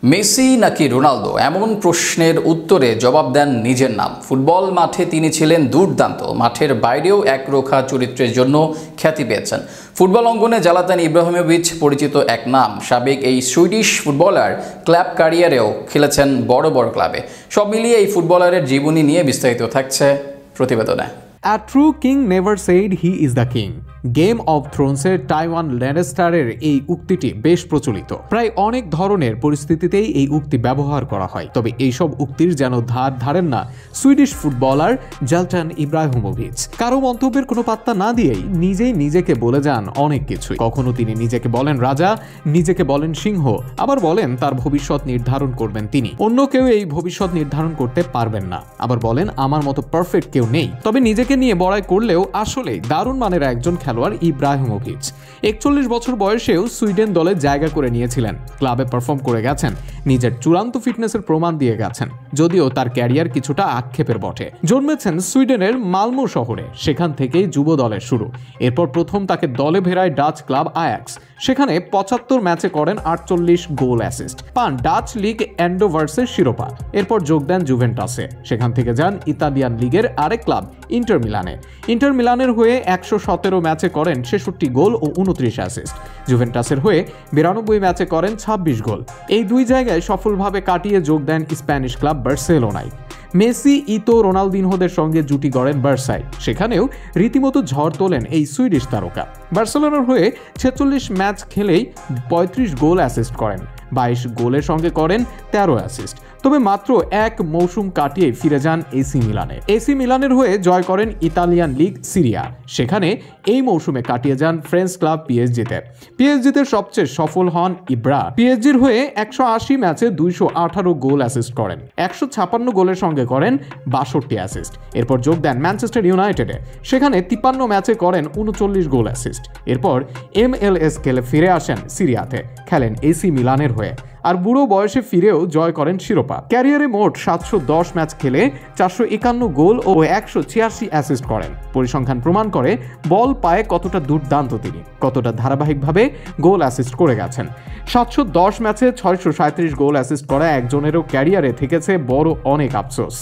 Messi নাকি Ronaldo এমন প্রশ্নের উত্তরে জবাব দেন নিজের নাম। ফুটবল মাঠে তিনি ছিলেন দুর্দান্ত, মাঠের বাইরেও একরোখা চরিত্রের জন্য খ্যাতি পেয়েছেন। ফুটবল অঙ্গনে জালাতান ইব্রাহিমোভিচ পরিচিত এক নাম। সাবেক এই সুইডিশ ফুটবলার ক্লাব ক্যারিয়ারেও খেলেছেন বড় বড় ক্লাবে। সব মিলিয়ে এই ফুটবলারের জীবনী নিয়ে বিস্তারিত থাকছে প্রতিবেদনে। A true king never said he is the king. Game of থ্রোনসের টাইওয়ান ল্যানেস্টারের এই উক্তিটি বেশ প্রচলিত। প্রায় অনেক ধরনের পরিস্থিতিতেই এই উক্তি ব্যবহার করা হয়, তবে এইসব উক্তির যেন ধার ধারেন না সুইডিশ ফুটবলার জালটান ইব্রাহিমোভিচ। কারো মন্তব্যের কোনো পাত্তা না দিয়েই নিজেই নিজেকে বলে যান অনেক কিছুই। কখনো তিনি নিজেকে বলেন রাজা, নিজেকে বলেন সিংহ, আবার বলেন তার ভবিষ্যৎ নির্ধারণ করবেন তিনি। অন্য কেউ এই ভবিষ্যৎ নির্ধারণ করতে পারবেন না। আবার বলেন আমার মতো পারফেক্ট কেউ নেই। তবে নিজেকে নিয়ে বড়াই করলেও আসলে দারুণ মানের একজন খেলোয়াড় ইব্রাহিমোভিচ। 41 বছর বয়সেও সুইডেন দলে জায়গা করে নিয়েছিলেন, ক্লাবে পারফর্ম করে গেছেন, নিজের চূড়ান্ত ফিটনেসের প্রমাণ দিয়ে গেছেন। যদিও তার ক্যারিয়ার কিছুটা আক্ষেপের বটে। জন্মেছেন সুইডেনের মালমো শহরে, সেখান থেকেই যুব দলের শুরু। এরপর প্রথম তাকে দলে ভেড়ায় ডাচ ক্লাব আয়াক্স, সেখানে 75 ম্যাচে করেন 48 গোল অ্যাসিস্ট, পান ডাচ লিগ অ্যান্ডোভার্সের শিরোপা। এরপর যোগ দেন জুভেন্টাসে, সেখান থেকে যান ইতালিয়ান লিগের আরেক ক্লাব ইন্টার মিলানে। ইন্টার মিলানের হয়ে 117 ম্যাচে করেন 66 গোল ও 29 অ্যাসিস্ট। জুভেন্টাসের হয়ে 92 ম্যাচে করেন 26 গোল। এই দুই জায়গায় সফলভাবে কাটিয়ে যোগ দেন স্প্যানিশ ক্লাব বার্সেলোনায়। মেসি, ইতো, রোনালদিনহোদের সঙ্গে জুটি গড়েন বার্সায়, সেখানেও রীতিমতো ঝড় তোলেন এই সুইডিশ তারকা। বার্সেলোনার হয়ে 46 ম্যাচ খেলেই 35 গোল অ্যাসিস্ট করেন, 22 গোলের সঙ্গে করেন 13 অ্যাসিস্ট। তবে মাত্র এক মৌসুম কাটিয়ে ফিরে যান এসি মিলানে। এসি মিলানের হয়ে জয় করেন ইতালিয়ান লিগ সিরিয়া, সেখানে এই মৌসুমে কাটিয়ে যান ফ্রেঞ্চ ক্লাব পিএসজিতে। পিএসজিতে সবচেয়ে সফল হন ইব্রা। পিএসজির হয়ে 180 ম্যাচে 218 গোল অ্যাসিস্ট করেন, 156 গোলের সঙ্গে করেন 62 অ্যাসিস্ট। এরপর যোগ দেন ম্যানচেস্টার ইউনাইটেডে, সেখানে 53 ম্যাচে করেন 39 গোল অ্যাসিস্ট। এরপর MLS খেলে ফিরে আসেন সিরিয়াতে, খেলেন এসি মিলানের হয়ে, আর বুড়ো বয়সে ফিরেও জয় করেন শিরোপা। ক্যারিয়ারে মোট 710 ম্যাচ খেলে 451 গোল ও 186 অ্যাসিস্ট করেন। পরিসংখ্যান প্রমাণ করে বল পায়ে কতটা দুর্দান্ত তিনি, কতটা ধারাবাহিকভাবে গোল অ্যাসিস্ট করে গেছেন। 710 ম্যাচে 637 গোল অ্যাসিস্ট করা একজনেরও ক্যারিয়ারে থেকেছে বড় অনেক আফসোস।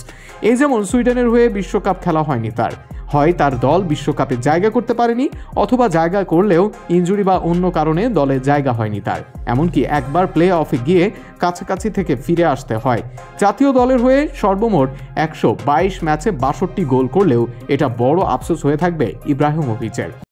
এই যেমন সুইডেনের হয়ে বিশ্বকাপ খেলা হয়নি তার, হয় তার দল বিশ্বকাপে জায়গা করতে পারেনি, অথবা জায়গা করলেও ইনজুরি বা অন্য কারণে দলে জায়গা হয়নি তার। এমনকি একবার প্লে অফে গিয়ে কাছাকাছি থেকে ফিরে আসতে হয়। জাতীয় দলের হয়ে সর্বমোট 122 ম্যাচে 62 গোল করলেও এটা বড় আফসোস হয়ে থাকবে ইব্রাহিমোভিচের।